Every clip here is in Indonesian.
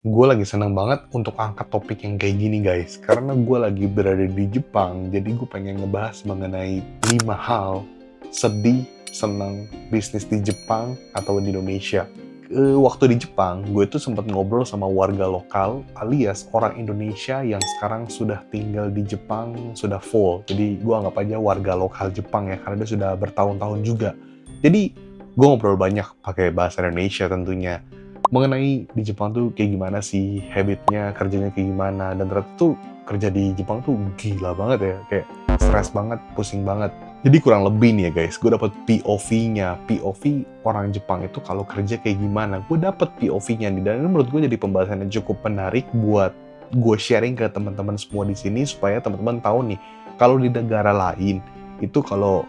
Gue lagi seneng banget untuk angkat topik yang kayak gini guys, karena gue lagi berada di Jepang, jadi gue pengen ngebahas mengenai 5 hal sedih, senang, bisnis di Jepang atau di Indonesia. Waktu di Jepang, gue tuh sempat ngobrol sama warga lokal alias orang Indonesia yang sekarang sudah tinggal di Jepang, sudah full. Jadi gue anggap aja warga lokal Jepang ya, karena dia sudah bertahun-tahun juga. Jadi gue ngobrol banyak pakai bahasa Indonesia tentunya mengenai di Jepang tuh kayak gimana sih habitnya, kerjanya kayak gimana, dan ternyata tuh kerja di Jepang tuh gila banget ya, kayak stres banget, pusing banget. Jadi kurang lebih nih ya guys, gue dapet POV-nya, POV orang Jepang itu kalau kerja kayak gimana, gue dapet POV-nya nih, dan ini menurut gue jadi pembahasan yang cukup menarik buat gue sharing ke teman-teman semua di sini supaya teman-teman tahu nih, kalau di negara lain itu kalau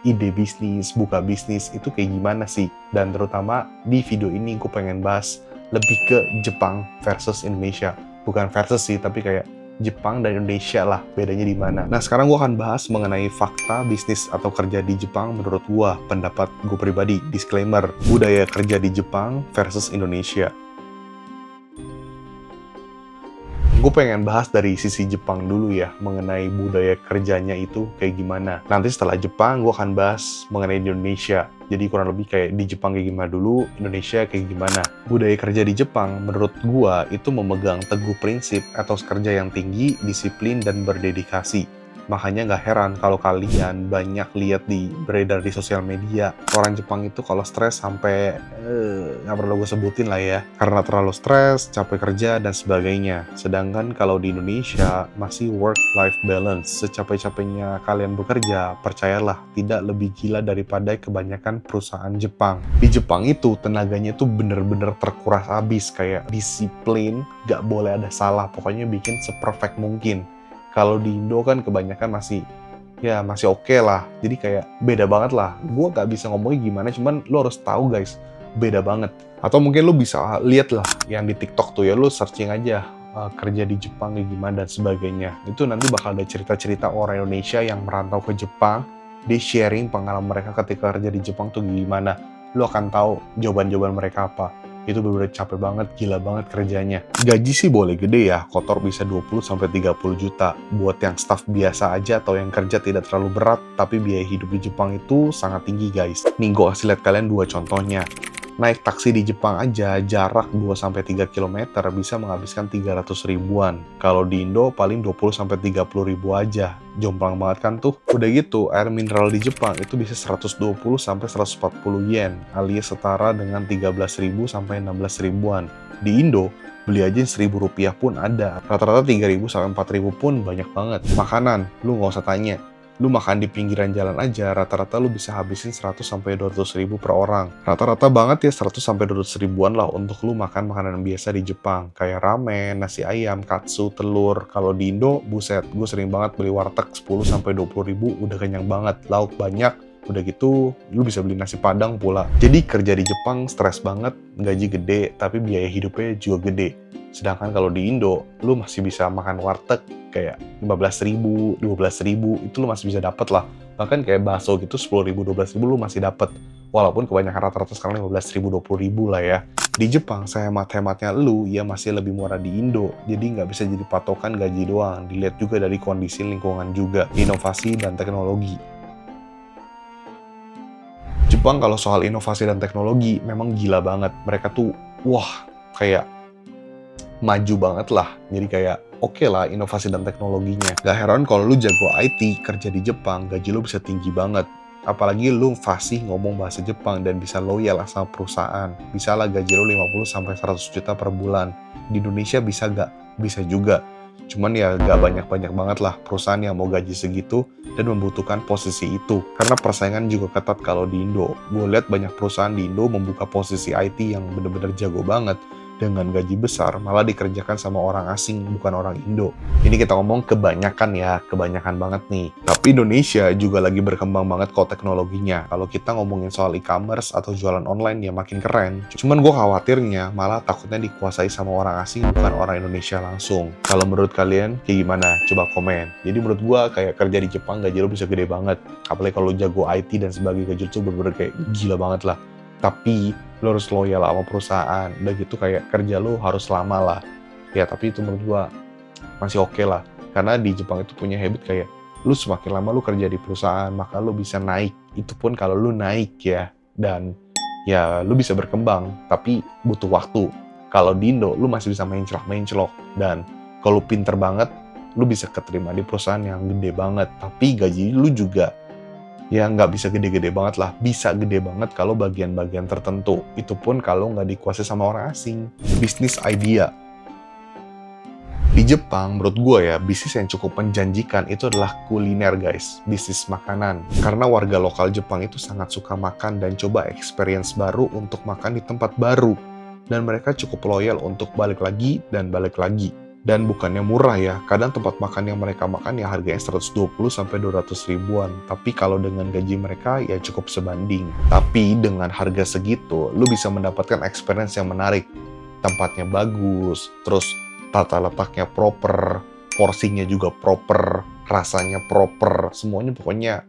ide bisnis, buka bisnis itu kayak gimana sih? Dan terutama di video ini gue pengen bahas lebih ke Jepang versus Indonesia. Bukan versus sih, tapi kayak Jepang dan Indonesia lah, bedanya di mana. Nah, sekarang gue akan bahas mengenai fakta bisnis atau kerja di Jepang menurut gue, pendapat gue pribadi, disclaimer, budaya kerja di Jepang versus Indonesia. Gue pengen bahas dari sisi Jepang dulu ya, mengenai budaya kerjanya itu kayak gimana. Nanti setelah Jepang, gue akan bahas mengenai Indonesia. Jadi kurang lebih kayak di Jepang kayak gimana dulu, Indonesia kayak gimana. Budaya kerja di Jepang, menurut gue, itu memegang teguh prinsip etos kerja yang tinggi, disiplin, dan berdedikasi. Makanya nggak heran kalau kalian banyak lihat beredar di sosial media, orang Jepang itu kalau stres sampai nggak perlu gue sebutin lah ya, karena terlalu stres, capek kerja dan sebagainya. Sedangkan kalau di Indonesia masih work-life balance. Secapek-capeknya kalian bekerja, percayalah tidak lebih gila daripada kebanyakan perusahaan Jepang. Di Jepang itu tenaganya tuh bener-bener terkuras habis, kayak disiplin, nggak boleh ada salah, pokoknya bikin seperfect mungkin. Kalau di Indo kan kebanyakan masih oke lah. Jadi kayak beda banget lah. Gue gak bisa ngomongnya gimana, cuman lo harus tahu guys, beda banget. Atau mungkin lo bisa lihat lah yang di TikTok tuh ya, lo searching aja kerja di Jepang kayak gimana dan sebagainya. Itu nanti bakal ada cerita-cerita orang Indonesia yang merantau ke Jepang, dia sharing pengalaman mereka ketika kerja di Jepang tuh gimana. Lo akan tahu jawaban-jawaban mereka apa. Itu bener-bener capek banget, gila banget kerjanya. Gaji sih boleh gede ya, kotor bisa 20-30 juta. Buat yang staff biasa aja atau yang kerja tidak terlalu berat, tapi biaya hidup di Jepang itu sangat tinggi guys. Nih gue kasih lihat kalian dua contohnya. Naik taksi di Jepang aja, jarak 2-3 km bisa menghabiskan 300 ribuan. Kalau di Indo paling 20-30 ribu aja. Jomplang banget kan tuh. Udah gitu, air mineral di Jepang itu bisa 120-140 yen, alias setara dengan 13.000 sampai 16 ribuan. Di Indo, beli aja 1.000 rupiah pun ada. Rata-rata 3.000 sampai 4.000 pun banyak banget. Makanan, lu nggak usah tanya. Lu makan di pinggiran jalan aja, rata-rata lu bisa habisin 100 sampai 200 ribu per orang. Rata-rata banget ya 100 sampai 200 ribuan lah untuk lu makan makanan biasa di Jepang. Kayak ramen, nasi ayam, katsu, telur. Kalau di Indo, buset, gue sering banget beli warteg 10 sampai 20 ribu, udah kenyang banget. Lauk banyak, udah gitu, lu bisa beli nasi padang pula. Jadi kerja di Jepang stres banget, gaji gede, tapi biaya hidupnya juga gede. Sedangkan kalau di Indo, lu masih bisa makan warteg kayak 15.000, 12.000, itu lu masih bisa dapet lah. Bahkan kayak bakso gitu 10.000, 12.000 lu masih dapet. Walaupun kebanyakan rata-rata sekarang 15.000, 20.000 lah ya. Di Jepang, sehemat-hematnya lu, ya masih lebih murah di Indo. Jadi nggak bisa jadi patokan gaji doang. Dilihat juga dari kondisi lingkungan juga, inovasi dan teknologi. Jepang kalau soal inovasi dan teknologi memang gila banget. Mereka tuh, wah, kayak maju banget lah. Jadi kayak oke lah inovasi dan teknologinya. Gak heran kalau lu jago IT, kerja di Jepang, gaji lu bisa tinggi banget. Apalagi lu fasih ngomong bahasa Jepang dan bisa loyal sama perusahaan. Bisa lah gaji lu 50-100 juta per bulan. Di Indonesia bisa gak? Bisa juga. Cuman ya gak banyak-banyak banget lah perusahaan yang mau gaji segitu dan membutuhkan posisi itu. Karena persaingan juga ketat kalau di Indo. Gue lihat banyak perusahaan di Indo membuka posisi IT yang bener-bener jago banget. Dengan gaji besar, malah dikerjakan sama orang asing, bukan orang Indo. Ini kita ngomong kebanyakan ya, kebanyakan banget nih. Tapi Indonesia juga lagi berkembang banget kok teknologinya. Kalau kita ngomongin soal e-commerce atau jualan online ya makin keren. Cuman gue khawatirnya malah takutnya dikuasai sama orang asing, bukan orang Indonesia langsung. Kalau menurut kalian, kayak gimana? Coba komen. Jadi menurut gue kayak kerja di Jepang gaji lo bisa gede banget. Apalagi kalau jago IT dan sebagainya, gaji lo tuh bener-bener kayak gila banget lah. Tapi lo harus loyal sama perusahaan, udah gitu kayak kerja lo harus lama lah. Ya tapi itu menurut gua masih oke lah. Karena di Jepang itu punya habit kayak, lu semakin lama lu kerja di perusahaan, maka lu bisa naik. Itu pun kalau lu naik ya. Dan ya lu bisa berkembang, tapi butuh waktu. Kalau di Indo, lu masih bisa menclok. Dan kalau pinter banget, lu bisa keterima di perusahaan yang gede banget. Tapi gaji lu juga ya nggak bisa gede-gede banget lah. Bisa gede banget kalau bagian-bagian tertentu. Itu pun kalau nggak dikuasai sama orang asing. Bisnis idea. Di Jepang, menurut gue ya, bisnis yang cukup menjanjikan itu adalah kuliner guys, bisnis makanan. Karena warga lokal Jepang itu sangat suka makan dan coba experience baru untuk makan di tempat baru. Dan mereka cukup loyal untuk balik lagi dan balik lagi. Dan bukannya murah ya, kadang tempat makan yang mereka makan ya harganya 120-200 ribuan. Tapi kalau dengan gaji mereka ya cukup sebanding. Tapi dengan harga segitu, lu bisa mendapatkan experience yang menarik. Tempatnya bagus, terus tata letaknya proper, porsinya juga proper, rasanya proper, semuanya pokoknya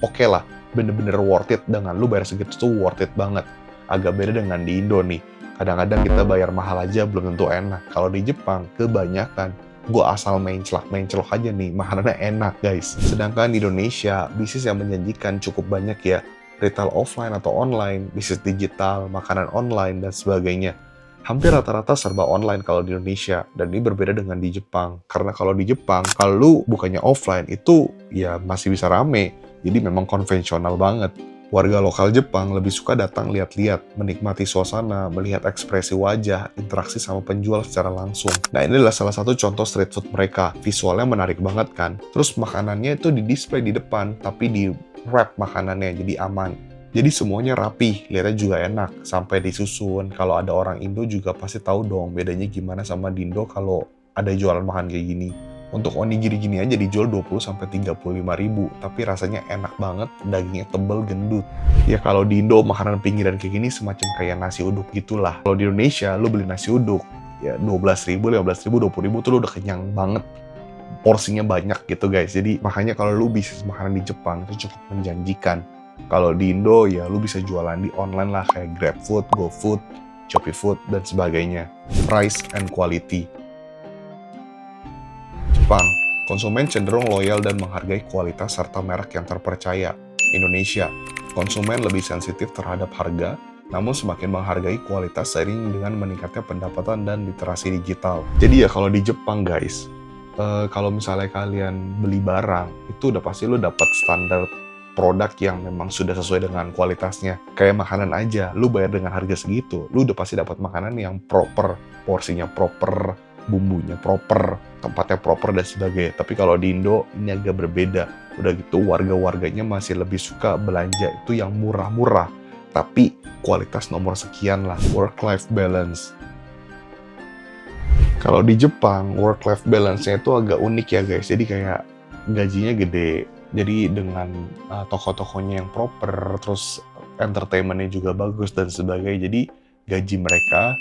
oke lah, bener-bener worth it. Dengan lu bayar segitu tuh worth it banget. Agak beda dengan di Indo nih, kadang-kadang kita bayar mahal aja belum tentu enak. Kalau di Jepang, kebanyakan gua asal main celok aja nih, makanannya enak guys. Sedangkan di Indonesia, bisnis yang menjanjikan cukup banyak ya, retail offline atau online, bisnis digital, makanan online, dan sebagainya. Hampir rata-rata serba online kalau di Indonesia, dan ini berbeda dengan di Jepang. Karena kalau di Jepang, kalau lu bukannya offline, itu ya masih bisa rame. Jadi memang konvensional banget. Warga lokal Jepang lebih suka datang lihat-lihat, menikmati suasana, melihat ekspresi wajah, interaksi sama penjual secara langsung. Nah ini adalah salah satu contoh street food mereka. Visualnya menarik banget kan. Terus makanannya itu di display di depan, tapi di wrap makanannya, jadi aman. Jadi semuanya rapi, lihatnya juga enak, sampai disusun. Kalau ada orang Indo juga pasti tahu dong bedanya gimana sama di Indo kalau ada jualan makan kayak gini. Untuk onigiri gini aja dijual 20-35 ribu, tapi rasanya enak banget, dagingnya tebel, gendut. Ya kalau di Indo makanan pinggiran kayak gini semacam kayak nasi uduk gitulah. Kalau di Indonesia lu beli nasi uduk, ya 12 ribu, 15 ribu, 20 ribu tuh lu udah kenyang banget. Porsinya banyak gitu guys. Jadi makanya kalau lu bisnis makanan di Jepang itu cukup menjanjikan. Kalau di Indo ya lu bisa jualan di online lah kayak GrabFood, GoFood, ShopeeFood, dan sebagainya. Price and quality. Jepang, konsumen cenderung loyal dan menghargai kualitas serta merek yang terpercaya. Indonesia, konsumen lebih sensitif terhadap harga, namun semakin menghargai kualitas seiring dengan meningkatnya pendapatan dan literasi digital. Jadi ya kalau di Jepang guys, kalau misalnya kalian beli barang, itu udah pasti lu dapat standar produk yang memang sudah sesuai dengan kualitasnya. Kayak makanan aja, lu bayar dengan harga segitu, lu udah pasti dapat makanan yang proper, porsinya proper, bumbunya proper, tempatnya proper, dan sebagainya. Tapi kalau di Indo, ini agak berbeda. Udah gitu, warga-warganya masih lebih suka belanja itu yang murah-murah. Tapi kualitas nomor sekian lah, work-life balance. Kalau di Jepang, work-life balance-nya itu agak unik ya guys. Jadi kayak gajinya gede. Jadi dengan toko-tokonya yang proper, terus entertainment-nya juga bagus dan sebagainya. Jadi gaji mereka,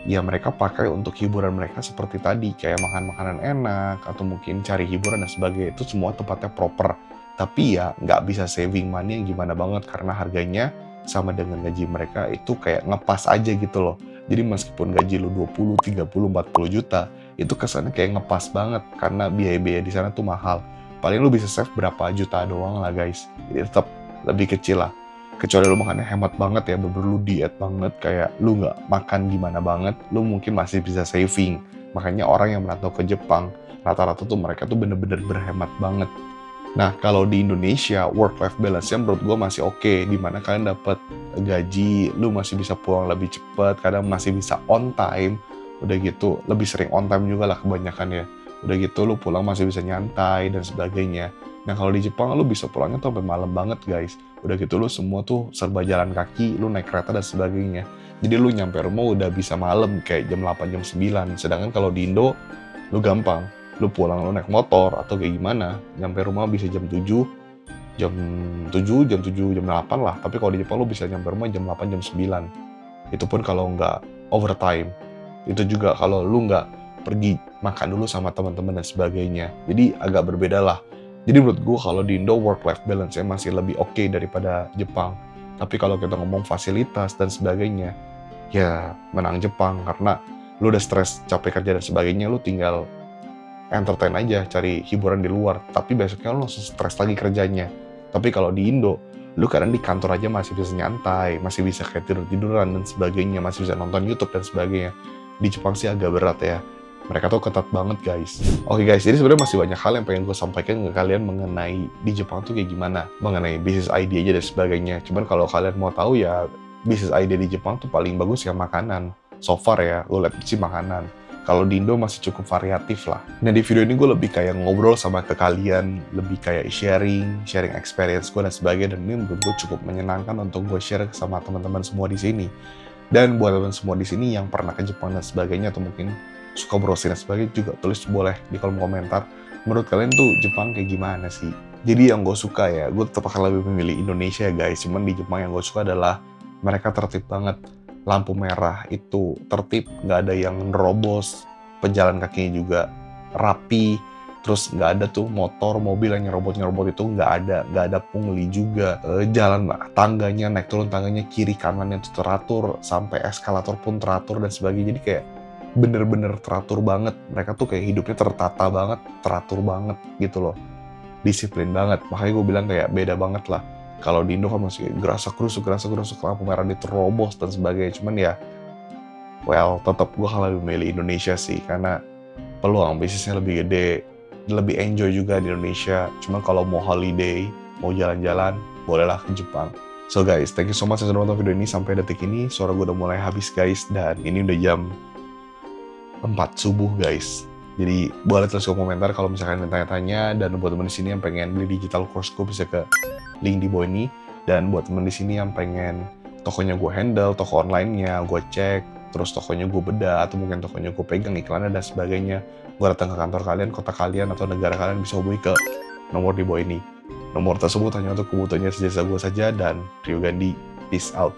ya mereka pakai untuk hiburan mereka seperti tadi. Kayak makan makanan enak, atau mungkin cari hiburan dan sebagainya. Itu semua tempatnya proper. Tapi ya nggak bisa saving money yang gimana banget. Karena harganya sama dengan gaji mereka itu kayak ngepas aja gitu loh. Jadi meskipun gaji lu 20, 30, 40 juta, itu kesannya kayak ngepas banget. Karena biaya-biaya di sana tuh mahal. Paling lu bisa save berapa juta doang lah guys. Jadi tetap lebih kecil lah. Kecuali lu makannya hemat banget ya, bener-bener lu diet banget, kayak lu nggak makan gimana banget, lu mungkin masih bisa saving. Makanya orang yang merantau ke Jepang, rata-rata tuh mereka tuh bener-bener berhemat banget. Nah, kalau di Indonesia, work-life balance-nya menurut gue masih oke. Dimana kalian dapat gaji, lu masih bisa pulang lebih cepat, kadang masih bisa on time. Udah gitu, lebih sering on time juga lah kebanyakan ya. Udah gitu lu pulang masih bisa nyantai dan sebagainya. Nah kalau di Jepang lu bisa pulangnya tuh sampai malam banget guys. Udah gitu lu semua tuh serba jalan kaki, lu naik kereta dan sebagainya. Jadi lu nyampe rumah udah bisa malam kayak jam 8, jam 9. Sedangkan kalau di Indo lu gampang. Lu pulang lu naik motor atau kayak gimana, nyampe rumah bisa jam 7, jam 8 lah. Tapi kalau di Jepang lu bisa nyampe rumah jam 8, jam 9. Itu pun kalau nggak overtime. Itu juga kalau lu nggak pergi makan dulu sama teman-teman dan sebagainya. Jadi agak berbeda lah. Jadi menurut gue kalau di Indo work-life balance-nya masih lebih oke daripada Jepang. Tapi kalau kita ngomong fasilitas dan sebagainya, ya menang Jepang, karena lu udah stres capek kerja dan sebagainya, lu tinggal entertain aja, cari hiburan di luar, tapi besoknya lu langsung stres lagi kerjanya. Tapi kalau di Indo, lu kadang di kantor aja masih bisa nyantai, masih bisa kayak tidur-tiduran dan sebagainya, masih bisa nonton YouTube dan sebagainya. Di Jepang sih agak berat ya. Mereka tuh ketat banget guys. Oke guys, jadi sebenarnya masih banyak hal yang pengen gue sampaikan ke kalian mengenai di Jepang tuh kayak gimana, mengenai bisnis idea aja dan sebagainya. Cuman kalau kalian mau tahu ya, bisnis idea di Jepang tuh paling bagus ya makanan. So far ya, gue lihat sih makanan. Kalau di Indo masih cukup variatif lah. Nah di video ini gue lebih kayak ngobrol sama ke kalian, lebih kayak sharing experience gue dan sebagainya. Dan ini menurut gue cukup menyenangkan untuk gue share sama teman-teman semua di sini. Dan buat teman-teman semua di sini yang pernah ke Jepang dan sebagainya, atau mungkin suka browsing dan sebagainya, juga tulis boleh di kolom komentar. Menurut kalian tuh Jepang kayak gimana sih? Jadi yang gue suka ya, gue tetap akan lebih memilih Indonesia guys. Cuman di Jepang yang gue suka adalah mereka tertib banget. Lampu merah itu tertib, nggak ada yang nerobos, pejalan kakinya juga rapi, terus nggak ada tuh motor, mobil yang nyerobot itu nggak ada pungli juga. Jalan tangganya, naik turun tangganya, kiri kanannya tuh teratur, sampai eskalator pun teratur dan sebagainya. Jadi kayak bener-bener teratur banget. Mereka tuh kayak hidupnya tertata banget, teratur banget gitu loh. Disiplin banget, makanya gue bilang kayak beda banget lah. Kalau di Indo kan masih gerasa gerusuk, lampu merah diterobos dan sebagainya. Cuman ya, well, tetap gue akan lebih milih Indonesia sih, karena peluang bisnisnya lebih gede, lebih enjoy juga di Indonesia. Cuman kalau mau holiday, mau jalan-jalan, bolehlah ke Jepang. So guys, thank you so much sudah nonton video ini sampai detik ini. Suara gue udah mulai habis guys, dan ini udah jam 4 subuh guys. Jadi boleh tulis komentar kalau misalkan ada tanya-tanya, dan buat teman di sini yang pengen beli digital course gue bisa ke link di bawah ini. Dan buat teman di sini yang pengen tokonya gue handle, toko online-nya gue cek, terus tokonya gue bedah, atau mungkin tokonya gue pegang iklannya dan sebagainya, gue datang ke kantor kalian, kota kalian, atau negara kalian, bisa hubungi ke nomor di bawah ini. Nomor tersebut hanya untuk kebutuhannya sejasa gue saja, dan Ryu Gandhi, peace out.